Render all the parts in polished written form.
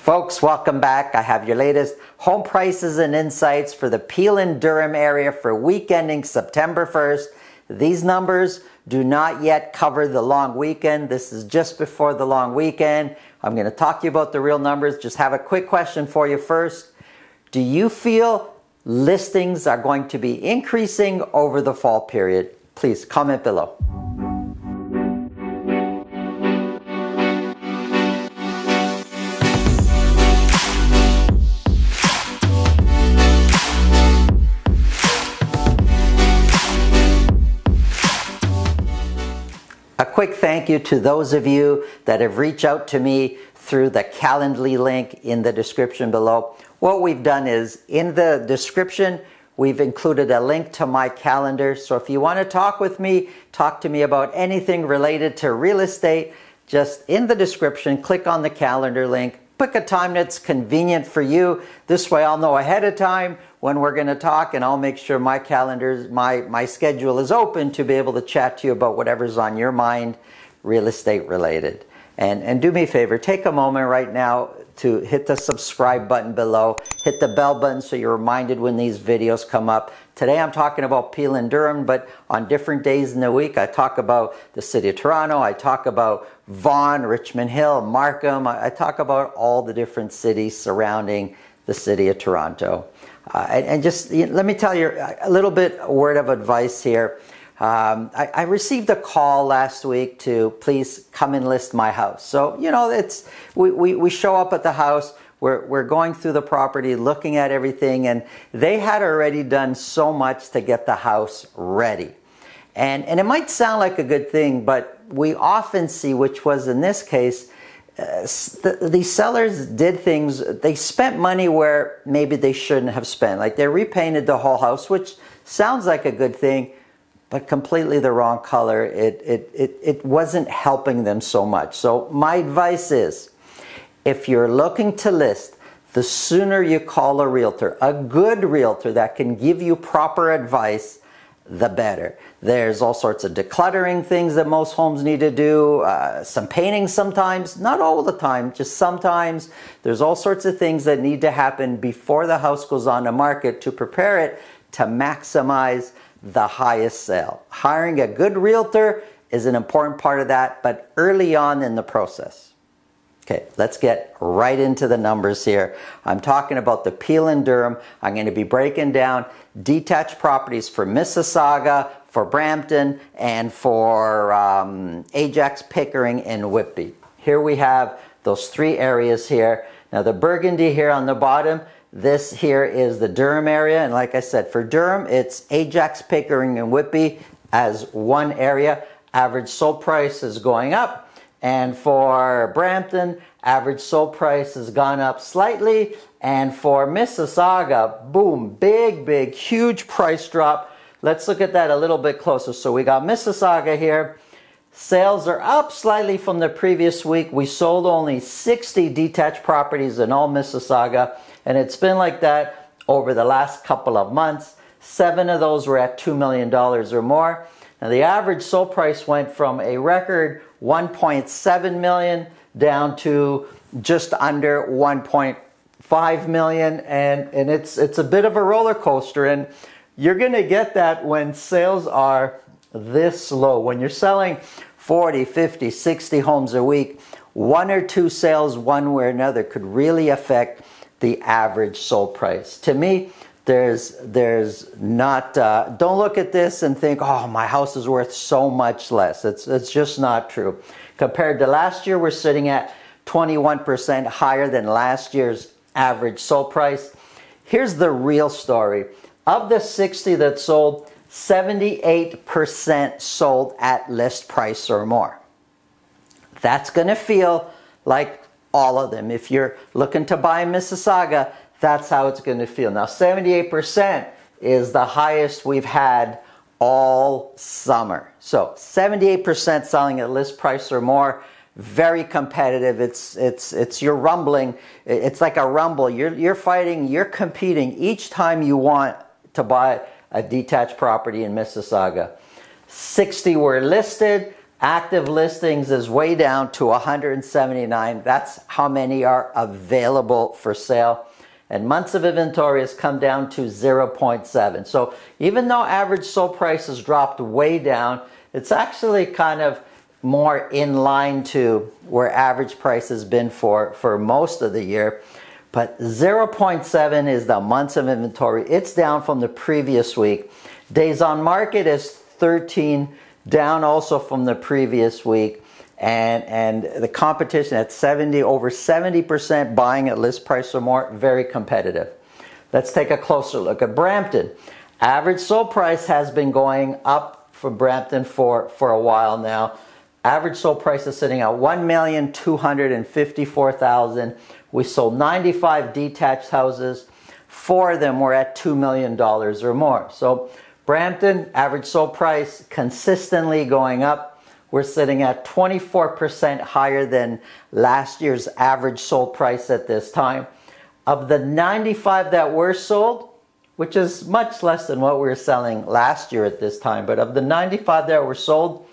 Folks, welcome back. I have your latest home prices and insights for the Peel and Durham area for week ending September 1st. These numbers do not yet cover the long weekend. This is just before the long weekend. I'm going to talk to you about the real numbers. Just have a quick question for you first. Do you feel listings are going to be increasing over the fall period? Please comment below. A quick thank you to those of you that have reached out to me through the Calendly link in the description below. What we've done is, in the description, we've included a link to my calendar. So if you want to talk with me, talk to me about anything related to real estate, just in the description, click on the calendar link. Pick a time that's convenient for you. This way I'll know ahead of time when we're going to talk, and I'll make sure my calendar, my schedule is open to be able to chat to you about whatever's on your mind real estate related. And do me a favor, take a moment right now to hit the subscribe button below, hit the bell button so you're reminded when these videos come up. Today I'm talking about Peel and Durham, but on different days in the week I talk about the city of Toronto, I talk about Vaughan, Richmond Hill, Markham, I talk about all the different cities surrounding the city of Toronto. And just let me tell you a little bit word of advice here. I received a call last week to please come and list my house. So, you know, we show up at the house, we're going through the property, looking at everything, and they had already done so much to get the house ready. And it might sound like a good thing, but we often see, which was in this case, these sellers did things, they spent money where maybe they shouldn't have spent. Like they repainted the whole house, which sounds like a good thing, but completely the wrong color. It wasn't helping them so much. So my advice is, if you're looking to list, the sooner you call a realtor, a good realtor that can give you proper advice, the better. There's all sorts of decluttering things that most homes need to do, some painting sometimes, not all the time, just sometimes. There's all sorts of things that need to happen before the house goes on the market to prepare it to maximize the highest sale. Hiring a good realtor is an important part of that, but early on in the process. Okay, let's get right into the numbers here. I'm talking about the Peel and Durham. I'm going to be breaking down detached properties for Mississauga, for Brampton, and for Ajax, Pickering, and Whitby. Here we have those three areas here. Now the burgundy here on the bottom, this here is the Durham area. And like I said, for Durham, it's Ajax, Pickering, and Whitby as one area. Average sold price is going up. And for Brampton, average sold price has gone up slightly. And for Mississauga, boom, big, huge price drop. Let's look at that a little bit closer. So we got Mississauga here. Sales are up slightly from the previous week. We sold only 60 detached properties in all Mississauga. And it's been like that over the last couple of months. 7 of those were at $2 million or more. Now the average sold price went from a record 1.7 million down to just under 1.5 million, and it's a bit of a roller coaster, and you're going to get that when sales are this low. When you're selling 40, 50, 60 homes a week, 1 or 2 sales one way or another could really affect the average sold price. To me, there's not, don't look at this and think, oh, my house is worth so much less. It's just not true. Compared to last year, we're sitting at 21% higher than last year's average sold price. Here's the real story. Of the 60 that sold, 78% sold at list price or more. That's going to feel like all of them. If you're looking to buy in Mississauga, that's how it's going to feel. Now, 78% is the highest we've had all summer. So 78% selling at list price or more. Very competitive. It's you're rumbling. It's like a rumble. You're fighting. You're competing each time you want to buy a detached property in Mississauga. 60 were listed. Active listings is way down to 179. That's how many are available for sale. And months of inventory has come down to 0.7. So even though average sold price has dropped way down, it's actually kind of more in line to where average price has been for most of the year. But 0.7 is the months of inventory. It's down from the previous week. Days on market is 13, down also from the previous week. And the competition at over 70% buying at list price or more, very competitive. Let's take a closer look at Brampton. Average sold price has been going up for Brampton for a while now. Average sold price is sitting at $1,254,000. We sold 95 detached houses. 4 of them were at $2 million or more. So Brampton, average sold price consistently going up. We're sitting at 24% higher than last year's average sold price at this time. Of the 95 that were sold, which is much less than what we were selling last year at this time, but of the 95 that were sold,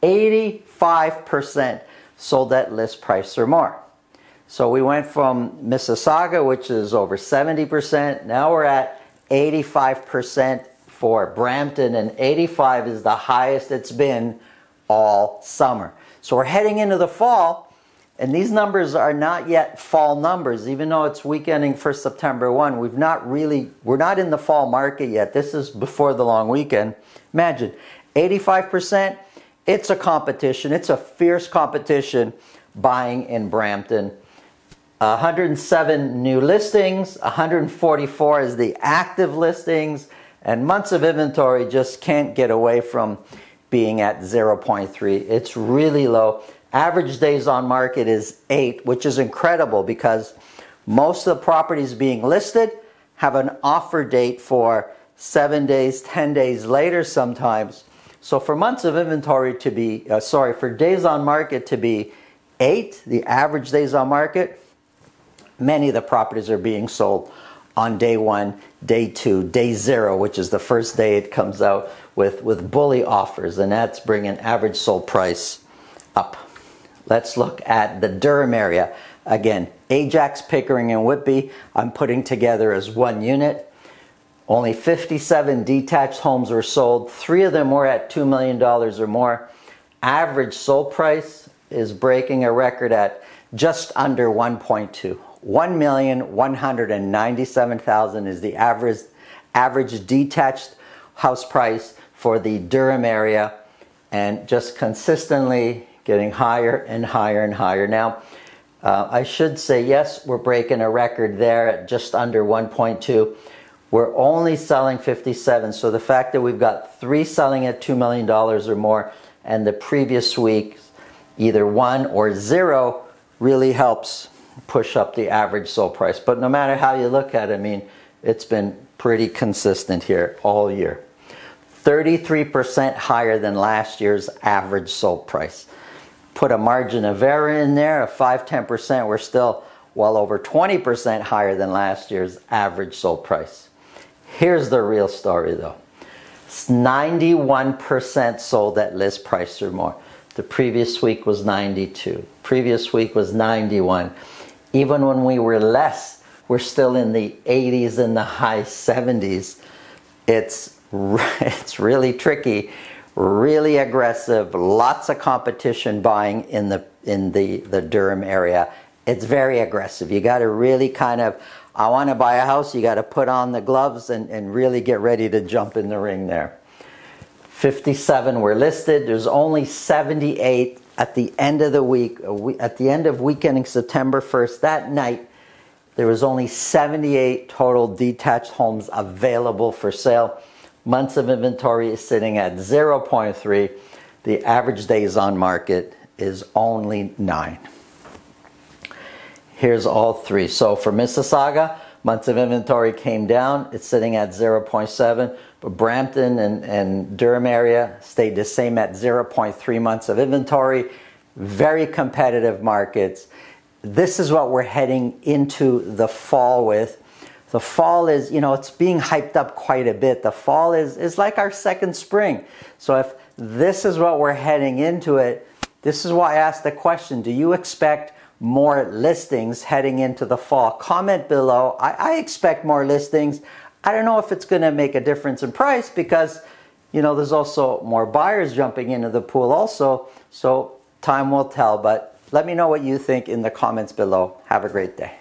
85% sold at list price or more. So we went from Mississauga, which is over 70%. Now we're at 85% for Brampton, and 85 is the highest it's been all summer. So we're heading into the fall, and these numbers are not yet fall numbers, even though it's weekending for September 1. We're not in the fall market yet. This is before the long weekend. Imagine 85%. It's a competition. It's a fierce competition buying in Brampton. 107 new listings, 144 is the active listings, and months of inventory just can't get away from being at 0.3. It's really low. Average days on market is 8, which is incredible because most of the properties being listed have an offer date for 7 days, 10 days later sometimes. So for months of inventory to be, for days on market to be 8, the average days on market, many of the properties are being sold on day 1, day 2, day 0, which is the first day it comes out with bully offers, and that's bringing average sold price up. Let's look at the Durham area. Again, Ajax, Pickering, and Whitby, I'm putting together as one unit. Only 57 detached homes were sold. 3 of them were at $2 million or more. Average sold price is breaking a record at just under 1.2. $1,197,000 is the average detached house price for the Durham area, and just consistently getting higher and higher and higher. Now, I should say, yes, we're breaking a record there at just under 1.2. We're only selling 57, so the fact that we've got 3 selling at $2 million or more, and the previous week either 1 or 0, really helps push up the average sold price. But no matter how you look at it, I mean, it's been pretty consistent here all year. 33% higher than last year's average sold price. Put a margin of error in there of 5-10%, we're still well over 20% higher than last year's average sold price. Here's the real story though. 91% sold at list price or more. The previous week was 92. Previous week was 91. Even when we were less, we're still in the 80s and the high 70s. It's really tricky, really aggressive, lots of competition buying in the Durham area. It's very aggressive. You got to really kind of, I want to buy a house, you got to put on the gloves and really get ready to jump in the ring there. 57 were listed. There's only 78 at the end of the week. At the end of weekending September 1st, that night, there was only 78 total detached homes available for sale. Months of inventory is sitting at 0.3. The average days on market is only 9. Here's all 3. So for Mississauga, months of inventory came down. It's sitting at 0.7. But Brampton and Durham area stayed the same at 0.3 months of inventory. Very competitive markets. This is what we're heading into the fall with. The fall is, it's being hyped up quite a bit. The fall is like our second spring. So if this is what we're heading into it. This is why I asked the question, do you expect more listings heading into the fall? Comment below. I expect more listings. I don't know if it's going to make a difference in price because, you know, there's also more buyers jumping into the pool also. So time will tell, but let me know what you think in the comments below. Have a great day.